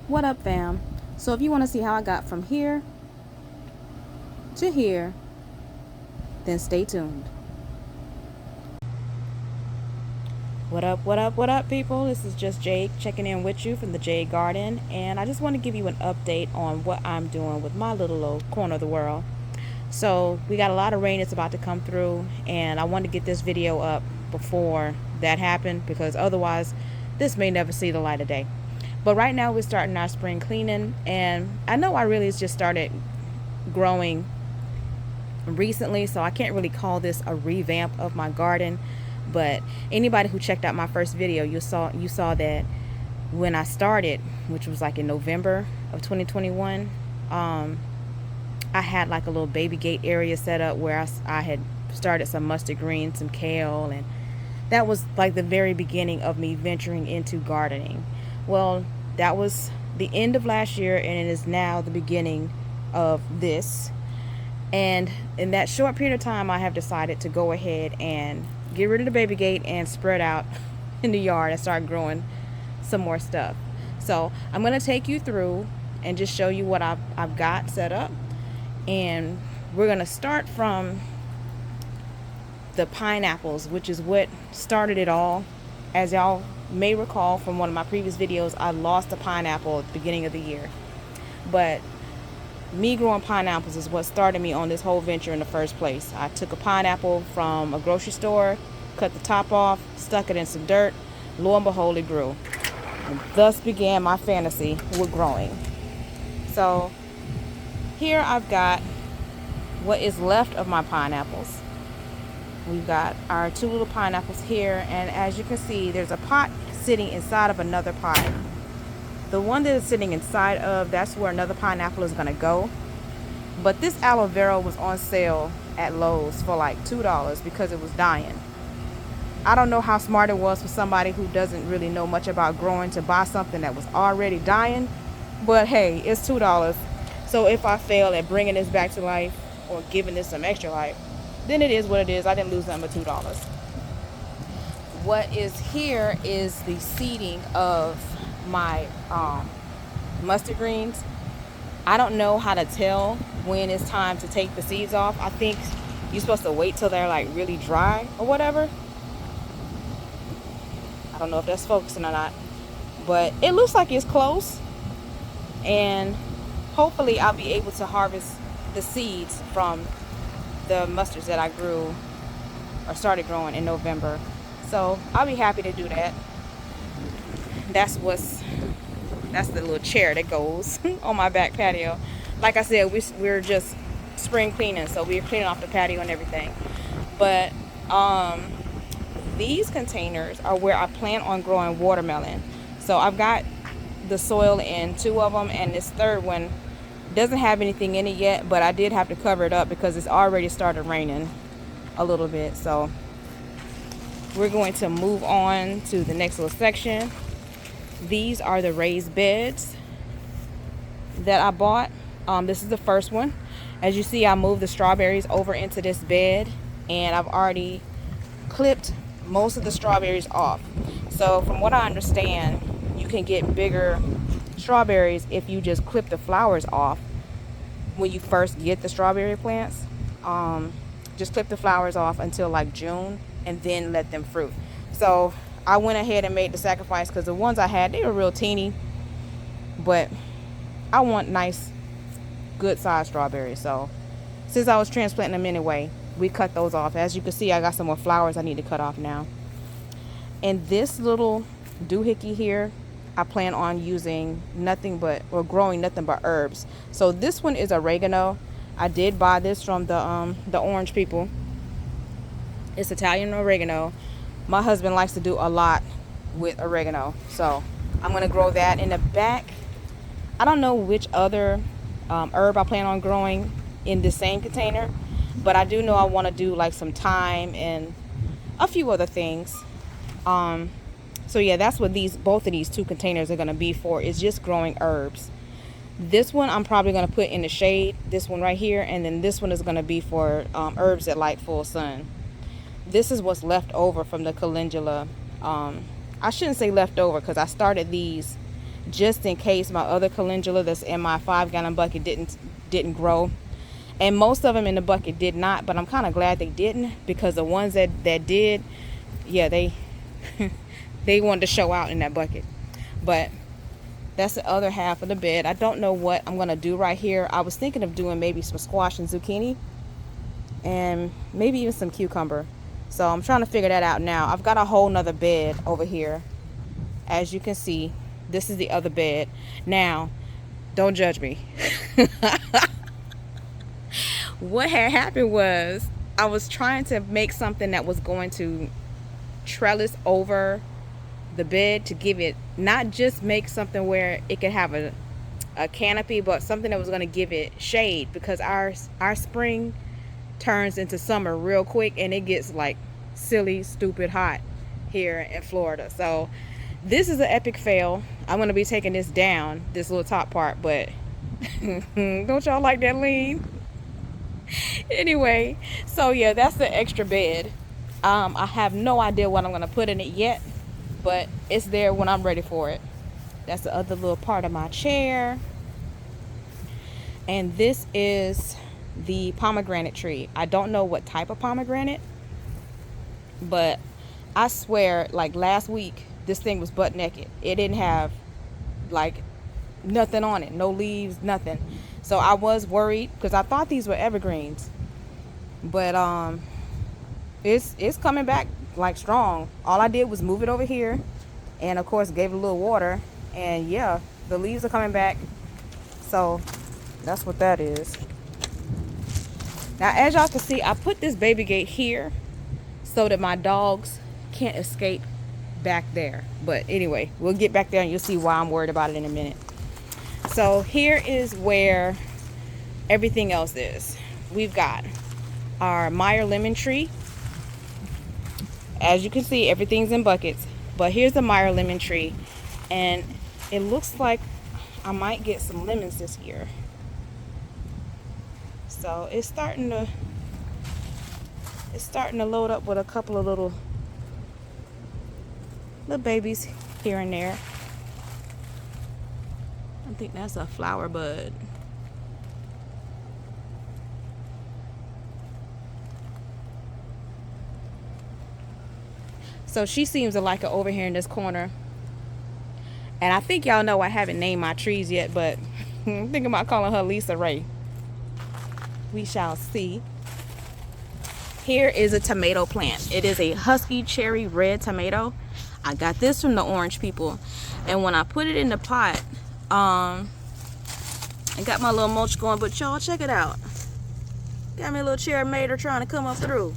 What up, fam? So if you want to see how I got from here to here, then stay tuned. What up, people? This is just Jade checking in with you from the Jade Garden, and I just want to give you an update on what I'm doing with my little old corner of the world. So we got a lot of rain that's about to come through, and I wanted to get this video up before that happened because otherwise this may never see the light of day. But right now we're starting our spring cleaning, and I know I really just started growing recently, so I can't really call this a revamp of my garden. But anybody who checked out my first video, you saw that when I started, which was like in November of 2021, I had like a little baby gate area set up where I had started some mustard greens, some kale, and that was like the very beginning of me venturing into gardening. Well, that was the end of last year, and it is now the beginning of this. And in that short period of time, I have decided to go ahead and get rid of the baby gate and spread out in the yard and start growing some more stuff. So I'm going to take you through and just show you what I've got set up. And we're going to start from the pineapples, which is what started it all. As y'all may recall from one of my previous videos, I lost a pineapple at the beginning of the year. But me growing pineapples is what started me on this whole venture in the first place. I took a pineapple from a grocery store, cut the top off, stuck it in some dirt. Lo and behold, it grew. And thus began my fantasy with growing. So here I've got what is left of my pineapples. We've got our two little pineapples here, and as you can see, there's a pot sitting inside of another pot. The one that is sitting inside of, that's where another pineapple is going to go. But this aloe vera was on sale at Lowe's for like $2 because it was dying. I don't know how smart it was for somebody who doesn't really know much about growing to buy something that was already dying. But hey, it's $2. So if I fail at bringing this back to life or giving this some extra life, then it is what it is. I didn't lose nothing but $2. What is here is the seeding of my mustard greens. I don't know how to tell when it's time to take the seeds off. I think you're supposed to wait till they're like really dry or whatever. I don't know if that's focusing or not, but it looks like it's close, and hopefully I'll be able to harvest the seeds from the mustards that I grew or started growing in November. So I'll be happy to do that. That's the little chair that goes on my back patio. Like I said, we're just spring cleaning, so we're cleaning off the patio and everything. But these containers are where I plan on growing watermelon. So I've got the soil in two of them, and this third one doesn't have anything in it yet, but I did have to cover it up because it's already started raining a little bit. So we're going to move on to the next little section. These are the raised beds that I bought. This is the first one. As you see, I moved the strawberries over into this bed, and I've already clipped most of the strawberries off. So from what I understand, you can get bigger strawberries if you just clip the flowers off when you first get the strawberry plants. Just clip the flowers off until like June and then let them fruit. So I went ahead and made the sacrifice because the ones I had, they were real teeny, but I want nice good sized strawberries. So since I was transplanting them anyway, we cut those off. As you can see, I got some more flowers I need to cut off now. And this little doohickey here, I plan on using growing nothing but herbs. So this one is oregano. I did buy this from the orange people. It's Italian oregano. My husband likes to do a lot with oregano, so I'm going to grow that in the back. I don't know which other herb I plan on growing in the same container, but I do know I want to do like some thyme and a few other things. So yeah, that's what both of these two containers are going to be for, is just growing herbs. This one I'm probably going to put in the shade, this one right here, and then this one is going to be for herbs that like full sun. This is what's left over from the calendula. I shouldn't say left over because I started these just in case my other calendula that's in my 5-gallon bucket didn't grow. And most of them in the bucket did not, but I'm kind of glad they didn't, because the ones that did, yeah, they they wanted to show out in that bucket. But that's the other half of the bed. I don't know what I'm gonna do right here. I was thinking of doing maybe some squash and zucchini, and maybe even some cucumber. So I'm trying to figure that out now. I've got a whole nother bed over here. As you can see, this is the other bed. Now, don't judge me. What had happened was, I was trying to make something that was going to trellis over the bed to give it, not just make something where it could have a canopy, but something that was going to give it shade, because our spring turns into summer real quick, and it gets like silly, stupid hot here in Florida. So this is an epic fail. I'm going to be taking this down, this little top part, but don't y'all like that lean? Anyway, so yeah, that's the extra bed. I have no idea what I'm going to put in it yet, but it's there when I'm ready for it. That's the other little part of my chair. And this is the pomegranate tree. I don't know what type of pomegranate, but I swear, like last week, this thing was butt naked. It didn't have like nothing on it, no leaves, nothing. So I was worried, because I thought these were evergreens, but it's coming back like strong. All I did was move it over here, and of course gave it a little water, and yeah, the leaves are coming back. So that's what that is. Now, as y'all can see, I put this baby gate here so that my dogs can't escape back there. But anyway, we'll get back there and you'll see why I'm worried about it in a minute. So here is where everything else is. We've got our Meyer lemon tree. As you can see, everything's in buckets. But here's the Meyer lemon tree, and it looks like I might get some lemons this year. So it's starting to load up with a couple of little babies here and there. I think that's a flower bud. So she seems to like it over here in this corner. And I think y'all know I haven't named my trees yet, but I'm thinking about calling her Lisa Ray. We shall see. Here is a tomato plant. It is a husky cherry red tomato. I got this from the orange people. And when I put it in the pot, I got my little mulch going, but y'all check it out. Got me a little cherry mater trying to come up through.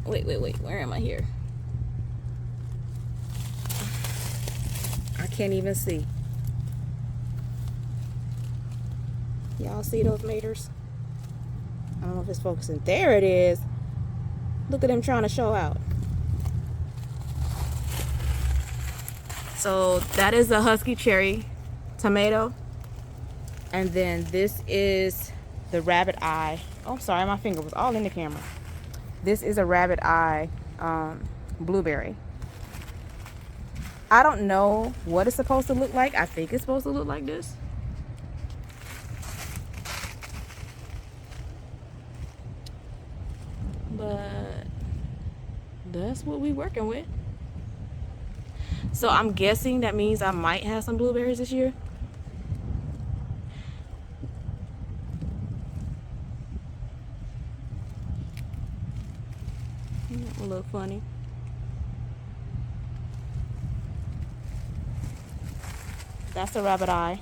Wait, where am I here? I can't even see. Y'all see those maters? I don't know if it's focusing. There it is. Look at them trying to show out. So that is a husky cherry tomato. And then this is the rabbit eye. Oh, sorry, my finger was all in the camera. This is a rabbit eye blueberry. I don't know what it's supposed to look like. I think it's supposed to look like this. But that's what we're working with. So I'm guessing that means I might have some blueberries this year. That will look funny. That's a rabbit eye.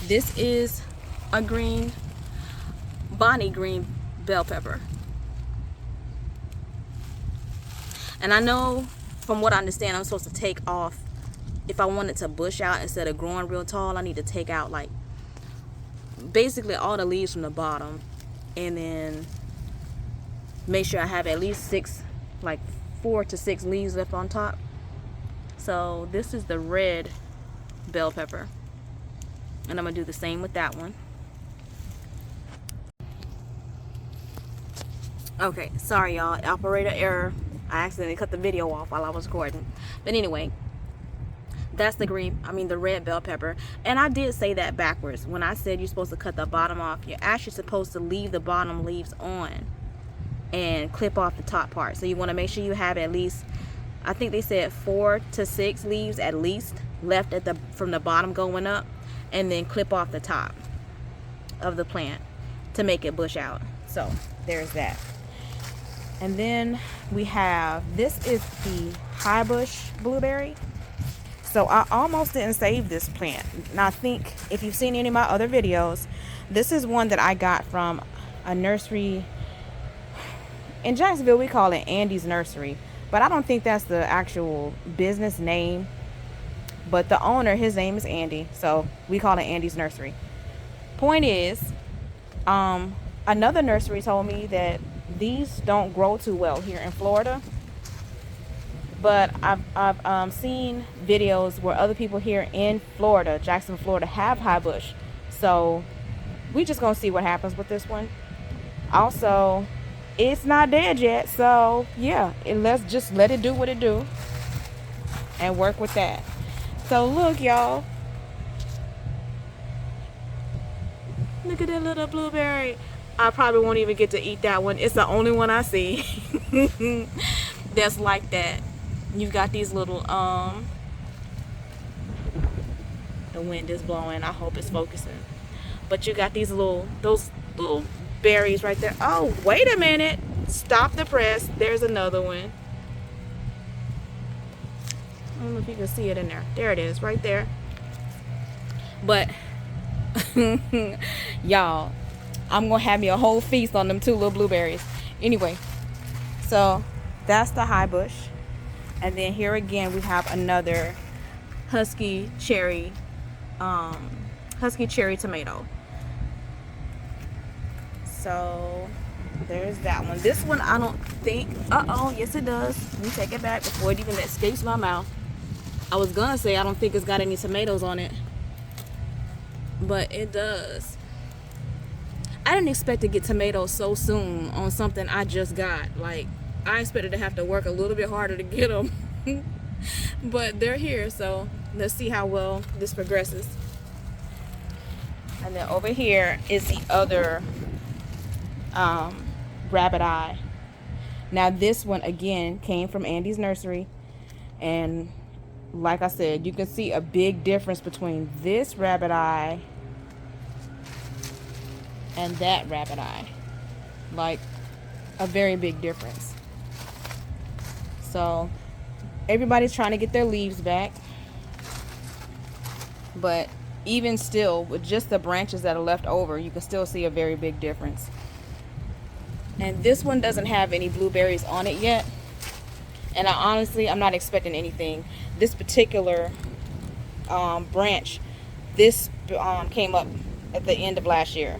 This is a green, Bonnie green bell pepper. And I know, from what I understand, I'm supposed to take off, if I want it to bush out instead of growing real tall, I need to take out like basically all the leaves from the bottom, and then make sure I have at least 4 to 6 leaves left on top. So this is the red bell pepper, and I'm gonna do the same with that one. Okay, sorry y'all, operator error. I accidentally cut the video off while I was recording. But anyway, that's the the red bell pepper. And I did say that backwards. When I said you're supposed to cut the bottom off, you're actually supposed to leave the bottom leaves on and clip off the top part. So you want to make sure you have at least, I think they said 4 to 6 leaves at least left from the bottom going up, and then clip off the top of the plant to make it bush out. So there's that. And then we have, this is the high bush blueberry. So I almost didn't save this plant. Now I think if you've seen any of my other videos, this is one that I got from a nursery in Jacksonville. We call it Andy's Nursery, but I don't think that's the actual business name. But the owner, his name is Andy, so we call it Andy's Nursery. Point is, another nursery told me that these don't grow too well here in Florida. But I've seen videos where other people here in Florida, Jacksonville, Florida, have high bush. So we just gonna see what happens with this one. Also, it's not dead yet, so yeah, let's just let it do what it do and work with that. So look, y'all, look at that little blueberry. I probably won't even get to eat that one. It's the only one I see that's like that. You've got these little the wind is blowing, I hope it's focusing, but you got those little berries right there. Oh, wait a minute, stop the press, there's another one. I don't know if you can see it in there. It is right there. But y'all, I'm gonna have me a whole feast on them 2 little blueberries. Anyway, so that's the high bush. And then here again we have another husky cherry tomato. So there's that one. This one I don't think, yes it does. Let me take it back before it even escapes my mouth. I was gonna say I don't think it's got any tomatoes on it, but it does. I didn't expect to get tomatoes so soon on something I just got. Like, I expected to have to work a little bit harder to get them. But they're here, so let's see how well this progresses. And then over here is the other rabbit eye. Now this one again came from Andy's Nursery, and like I said, you can see a big difference between this rabbit eye and that rabbit eye. Like, a very big difference. So everybody's trying to get their leaves back, but even still, with just the branches that are left over, you can still see a very big difference. And this one doesn't have any blueberries on it yet, and I'm not expecting anything. This particular branch, this came up at the end of last year.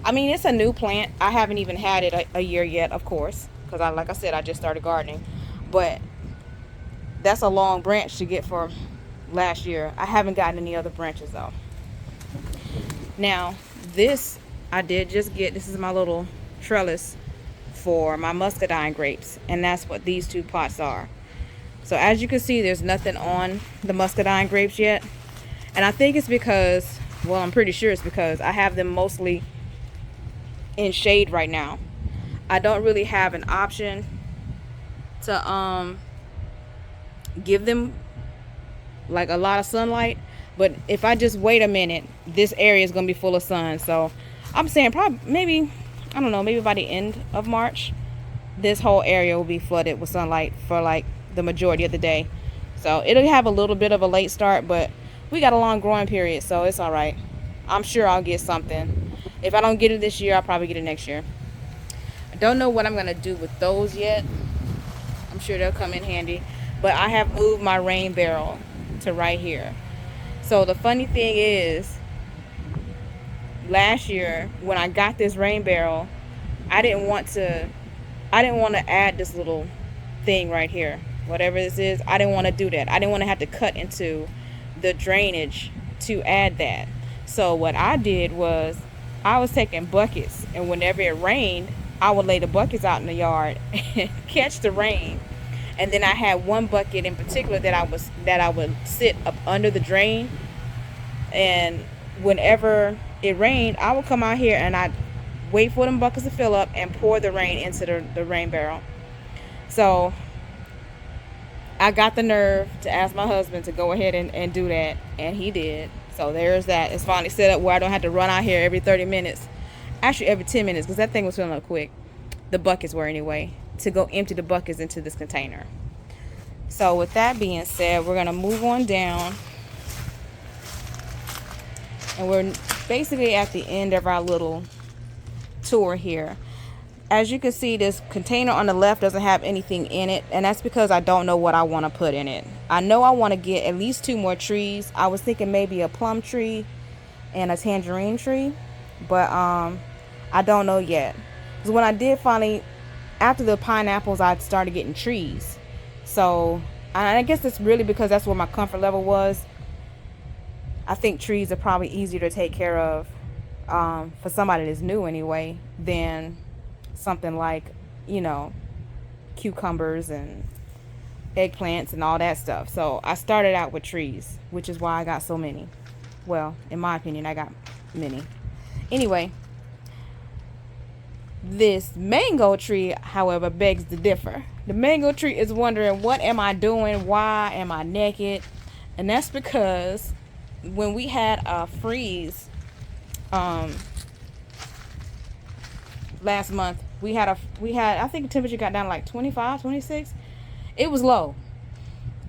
I mean, it's a new plant. I haven't even had it a year yet, of course, because like I said, I just started gardening. But that's a long branch to get for last year. I haven't gotten any other branches though. Now this I did just get. This is my little trellis for my muscadine grapes, and that's what these 2 pots are. So as you can see, there's nothing on the muscadine grapes yet, and I think it's because, well, I'm pretty sure it's because I have them mostly in shade right now. I don't really have an option to give them like a lot of sunlight, but if I just wait a minute, this area is gonna be full of sun. So I'm saying probably maybe by the end of March, this whole area will be flooded with sunlight for like the majority of the day. So it'll have a little bit of a late start, but we got a long growing period, so it's all right. I'm sure I'll get something. If I don't get it this year, I'll probably get it next year. I don't know what I'm gonna do with those yet. I'm sure they'll come in handy, but I have moved my rain barrel to right here. So the funny thing is, last year when I got this rain barrel, I didn't want to add this little thing right here, whatever this is. I didn't want to do that. I didn't want to have to cut into the drainage to add that. So what I did was I was taking buckets, and whenever it rained, I would lay the buckets out in the yard and catch the rain. And then I had one bucket in particular that I would sit up under the drain, and whenever it rained, I would come out here and I'd wait for them buckets to fill up and pour the rain into the rain barrel. So I got the nerve to ask my husband to go ahead and do that, and he did. So there's that. It's finally set up where I don't have to run out here every 30 minutes. Actually, every 10 minutes, because that thing was filling up quick. The buckets were anyway, to go empty the buckets into this container. So with that being said, we're going to move on down. And we're basically at the end of our little tour here. As you can see, this container on the left doesn't have anything in it, and that's because I don't know what I want to put in it. I know I want to get at least 2 more trees. I was thinking maybe a plum tree and a tangerine tree, but I don't know yet. Because when I did finally, after the pineapples, I started getting trees. So I guess it's really because that's where my comfort level was. I think trees are probably easier to take care of for somebody that's new anyway than something like, you know, cucumbers and eggplants and all that stuff. So I started out with trees, which is why I got so many. Well, in my opinion, I got many. Anyway, this mango tree, however, begs to differ. The mango tree is wondering, what am I doing? Why am I naked? And that's because when we had a freeze last month, we had I think the temperature got down to like 25, 26. It was low.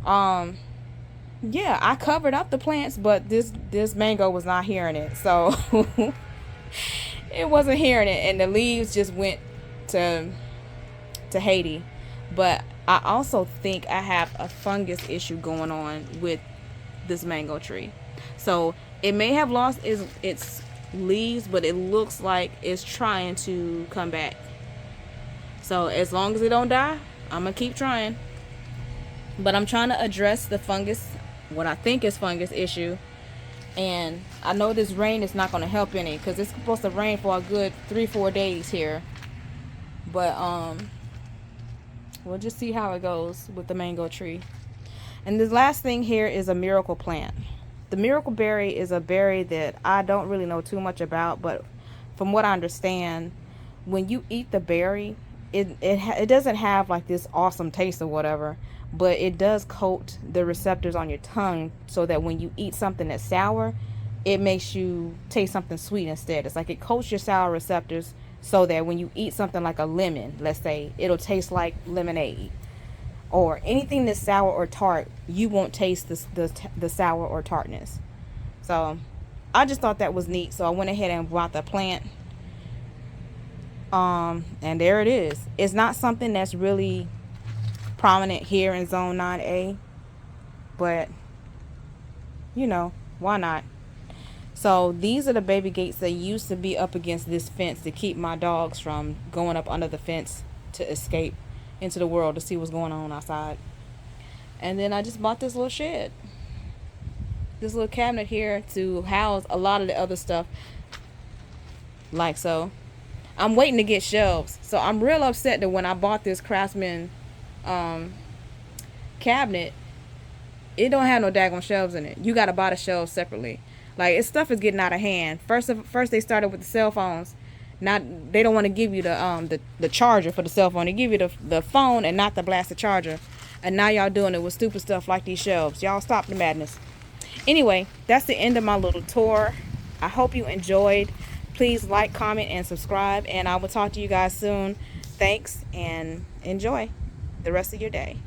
Yeah, I covered up the plants, but this mango was not hearing it. So it wasn't hearing it, and the leaves just went to Haiti. But I also think I have a fungus issue going on with this mango tree. So it may have lost its leaves, but it looks like it's trying to come back. So as long as it don't die, I'm gonna keep trying. But I'm trying to address the fungus, what I think is fungus issue. And I know this rain is not going to help any, because it's supposed to rain for a good 3-4 days here. But we'll just see how it goes with the mango tree. And this last thing here is a miracle plant. The miracle berry is a berry that I don't really know too much about, but from what I understand, when you eat the berry, it doesn't have like this awesome taste or whatever, but it does coat the receptors on your tongue so that when you eat something that's sour, it makes you taste something sweet instead. It's like it coats your sour receptors so that when you eat something like a lemon, let's say, it'll taste like lemonade. Or anything that's sour or tart, you won't taste the sour or tartness. So I just thought that was neat, so I went ahead and bought the plant. And there it is. It's not something that's really prominent here in Zone 9A, but you know, why not? So these are the baby gates that used to be up against this fence to keep my dogs from going up under the fence to escape into the world to see what's going on outside. And then I just bought this little shed, this little cabinet here to house a lot of the other stuff, like so. I'm waiting to get shelves, so I'm real upset that when I bought this Craftsman cabinet, it don't have no daggone shelves in it. You gotta buy the shelves separately. Like, its stuff is getting out of hand. First they started with the cell phones. Now they don't want to give you the charger for the cell phone. They give you the phone and not the blasted charger. And now y'all doing it with stupid stuff like these shelves. Y'all stop the madness. Anyway, that's the end of my little tour. I hope you enjoyed. Please like, comment, and subscribe, and I will talk to you guys soon. Thanks, and enjoy the rest of your day.